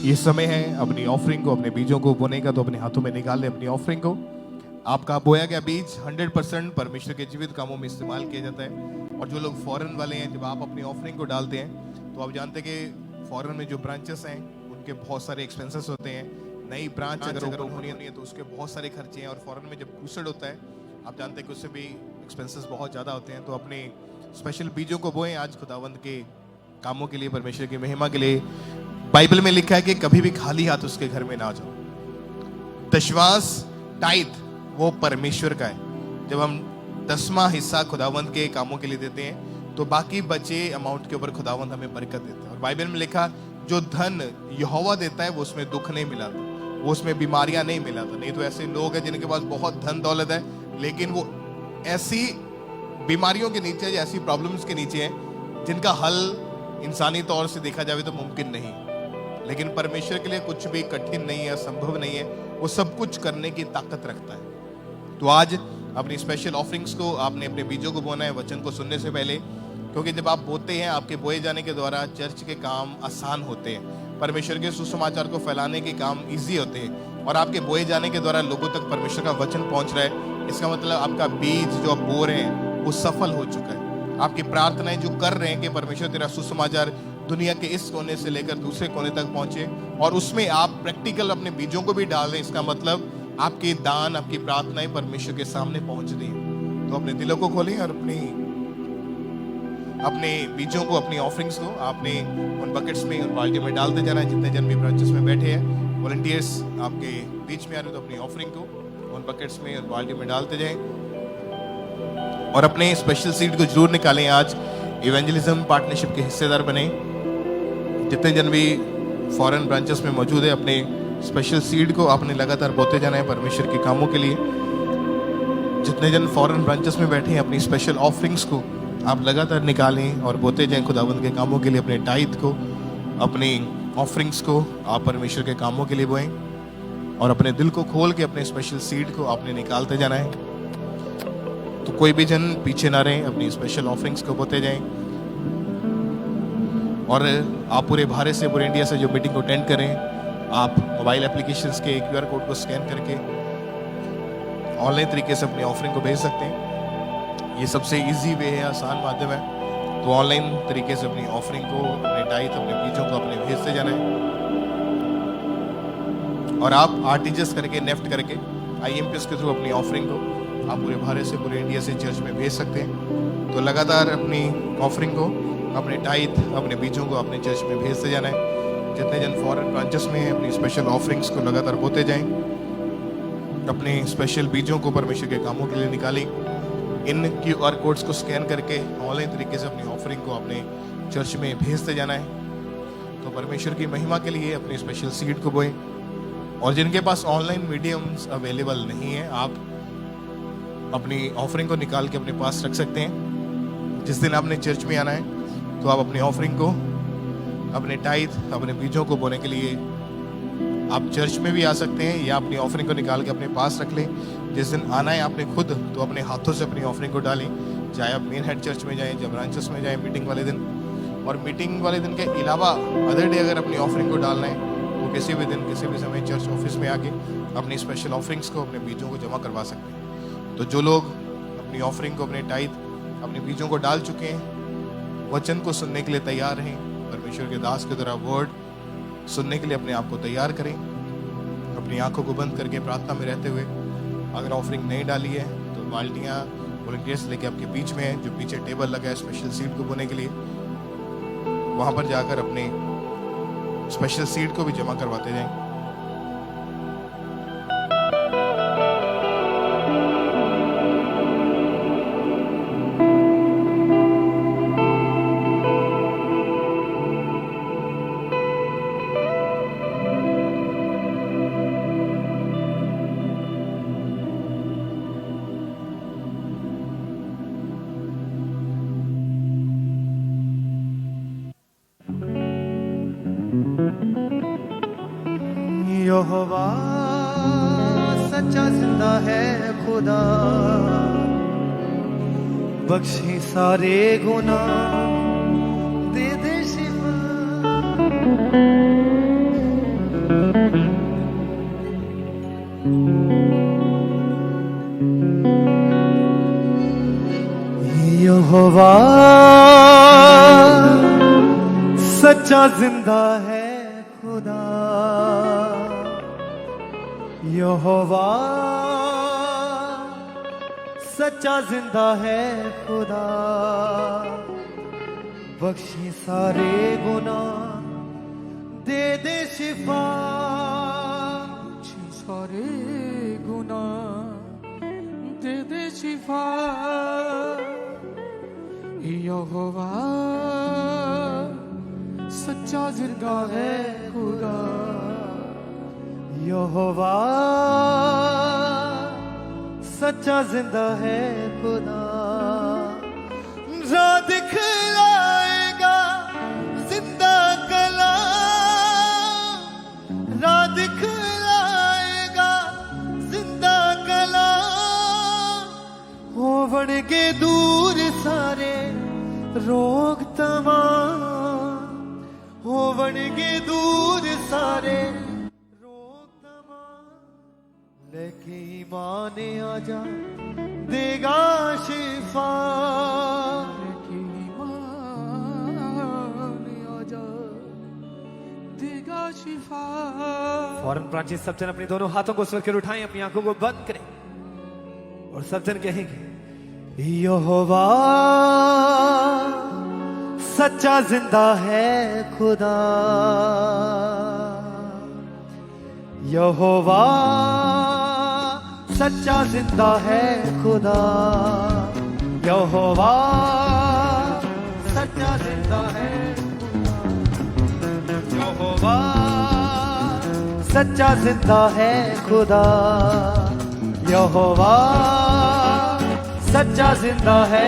ये समय है अपनी ऑफरिंग को, अपने बीजों को बोने का, तो अपने हाथों में निकाल ले अपनी ऑफरिंग को। आपका बोया गया बीज 100% परमेश्वर के जीवित कामों में इस्तेमाल किया जाता है। और जो लोग फॉरेन वाले हैं, जब आप अपनी ऑफरिंग को डालते हैं तो आप जानते हैं कि फॉरेन में जो ब्रांचेस हैं उनके बहुत सारे एक्सपेंसेस होते हैं। नई ब्रांच अगर ओपन होनी है तो उसके बहुत सारे खर्चे हैं। और फॉरेन में जब क्रूसेड होता है, आप जानते हैं कि उससे भी एक्सपेंसेस बहुत ज़्यादा होते हैं। तो अपने स्पेशल बीजों को बोएं आज खुदावंद के कामों के लिए, परमेश्वर की महिमा के लिए। बाइबल में लिखा है कि कभी भी खाली हाथ उसके घर में ना जाओ। दशवांश टाइथ वो परमेश्वर का है। जब हम 10वां हिस्सा खुदावंद के कामों के लिए देते हैं तो बाकी बचे अमाउंट के ऊपर खुदावंद हमें बरकत देता है। और बाइबल में लिखा, जो धन यहोवा देता है वो उसमें दुख नहीं मिलाता, वो उसमें बीमारियां नहीं मिलाता। नहीं तो ऐसे लोग हैं जिनके पास बहुत धन दौलत है, लेकिन वो ऐसी बीमारियों के नीचे, ऐसी प्रॉब्लम्स के नीचे हैं जिनका हल इंसानी तौर से देखा जाए तो मुमकिन नहीं। लेकिन परमेश्वर के लिए कुछ भी कठिन नहीं है, संभव नहीं है। वो सब कुछ करने की ताकत रखता है। तो आज अपनी स्पेशल ऑफरिंग्स को आपने अपने बीजों को बोना है वचन को सुनने से पहले, क्योंकि जब आप बोते हैं, आपके बोए जाने के द्वारा चर्च के काम आसान होते हैं, परमेश्वर के सुसमाचार को फैलाने के काम इजी होते हैं। और आपके बोए जाने के द्वारा लोगों तक परमेश्वर का वचन पहुंच रहा है। इसका मतलब आपका बीज जो आप बो रहे हैं वो सफल हो चुका है। आपकी प्रार्थनाएं जो कर रहे हैं कि परमेश्वर तेरा सुसमाचार दुनिया के इस कोने से लेकर दूसरे कोने तक पहुंचे, और उसमें आप प्रैक्टिकल अपने बीजों को भी डाल रहे हैं। इसका मतलब आपके दान, आपकी प्रार्थनाएं परमेश्वर के सामने पहुंच रही हैं। तो अपने दिलों को खोलें और अपने बीजों को, अपनी ऑफरिंग्स को आपने उन बकेट्स में, उन बाल्टी में डालते जाना है। जितने जन भी ब्रांचेस में बैठे हैं, वॉलंटियर्स आपके बीच में आ रहे तो अपनी ऑफरिंग को उन बकेट्स में, उन बाल्टी में डालते जाएं। और अपने स्पेशल सीड को जरूर निकालें। आज इवेंजलिज्म पार्टनरशिप के हिस्सेदार बने। जितने जन भी फॉरेन ब्रांचेस में मौजूद है, अपने स्पेशल सीड को आपने लगातार बोते जाना है परमेश्वर के कामों के लिए। जितने जन फॉरेन ब्रांचेस में बैठे हैं, अपनी स्पेशल ऑफरिंग्स को आप लगातार निकालें और बोते जाएं खुदावंद के कामों के लिए। अपने टाइथ को, अपनी ऑफरिंग्स को आप परमेश्वर के कामों के लिए बोएं। और अपने दिल को खोल के अपने स्पेशल सीड को आपने निकालते जाना है। तो कोई भी जन पीछे ना रहे, अपनी स्पेशल ऑफरिंग्स को बोते जाएं। और आप पूरे भारत से, पूरे इंडिया से जो मीटिंग को अटेंड करें, आप मोबाइल एप्लीकेशंस के QR कोड को स्कैन करके ऑनलाइन तरीके से अपनी ऑफरिंग को भेज सकते हैं। ये सबसे इजी वे है, आसान माध्यम है। तो ऑनलाइन तरीके से अपनी ऑफरिंग को, अपने टाइथ, अपने बीजों को अपने भेजते जाना है। और आप RTGS करके, नेफ्ट करके, IMPS के थ्रू अपनी ऑफरिंग को आप पूरे भारत से, पूरे इंडिया से चर्च में भेज सकते हैं। तो लगातार अपनी ऑफरिंग को, अपने टाइथ, अपने बीजों को अपने चर्च में भेजते जाना है। जितने जन फॉरेन ब्रांचेस में हैं, अपनी स्पेशल ऑफरिंग्स को लगातार बोते जाएं। अपने स्पेशल बीजों को परमेश्वर के कामों के लिए निकालें। इन QR कोड्स को स्कैन करके ऑनलाइन तरीके से अपनी ऑफरिंग को अपने चर्च में भेजते जाना है। तो परमेश्वर की महिमा के लिए अपनी स्पेशल सीड को बोएं। और जिनके पास ऑनलाइन मीडियम्स अवेलेबल नहीं है, आप अपनी ऑफरिंग को निकाल के अपने पास रख सकते हैं। जिस दिन आपने चर्च में आना है तो आप अपनी ऑफरिंग को, अपने टाइथ, अपने बीजों को बोने के लिए आप चर्च में भी आ सकते हैं, या अपनी ऑफरिंग को निकाल के अपने पास रख लें। जिस दिन आना है आपने खुद, तो अपने हाथों से अपनी ऑफरिंग को डालें। चाहे आप मेन हेड चर्च में जाएं, जब ब्रांचेस में जाएं मीटिंग वाले दिन। और मीटिंग वाले दिन के अलावा अदर डे अगर अपनी ऑफरिंग को डालना है तो किसी भी दिन, किसी भी समय चर्च ऑफिस में आके अपनी स्पेशल ऑफरिंग्स को, अपने बीजों को जमा करवा सकते हैं। तो जो लोग अपनी ऑफरिंग को, अपने टाइथ, अपने बीजों को डाल चुके हैं, वचन को सुनने के लिए तैयार हैं, परमेश्वर के दास के द्वारा वर्ड सुनने के लिए अपने आप को तैयार करें। अपनी आंखों को बंद करके प्रार्थना में रहते हुए, अगर ऑफरिंग नहीं डाली है तो बाल्टियां वॉलंटियर्स लेके आपके बीच में है, जो पीछे टेबल लगा है स्पेशल सीड को बोने के लिए, वहां पर जाकर अपने स्पेशल सीड को भी जमा करवाते जाएं। यहोवा सच्चा जिंदा है खुदा, बख्शे सारे गुनाह, दे दे शिफा। यहोवा सच्चा जिंदा है खुदा, यहोवा सच्चा जिंदा है खुदा, बख्शे सारे गुनाह दे दे शिफा, सारे गुनाह दे दे शिफा, यहोवा सच्चा जिंदा है खुदा, यहोवा सच्चा जिंदा है खुदा, राह दिखलाएगा जिंदा कला, राह दिखलाएगा जिंदा कला, होवणगे दूर सारे रोग तमाम, होवणगे दूर सारे रोग तमाम, लेके ईमान आजा देगा शिफा, लेके ईमान आजा देगा शिफा। फौरन प्राची सब जन अपने दोनों हाथों को स्वर कर उठाएं, अपनी आंखों को बंद करें और सब जन कहेंगे यहोवा सच्चा जिंदा है खुदा, यहोवा सच्चा जिंदा है खुदा, यहोवा सच्चा जिंदा है, यहोवा सच्चा जिंदा है खुदा, यहोवा सच्चा जिंदा है।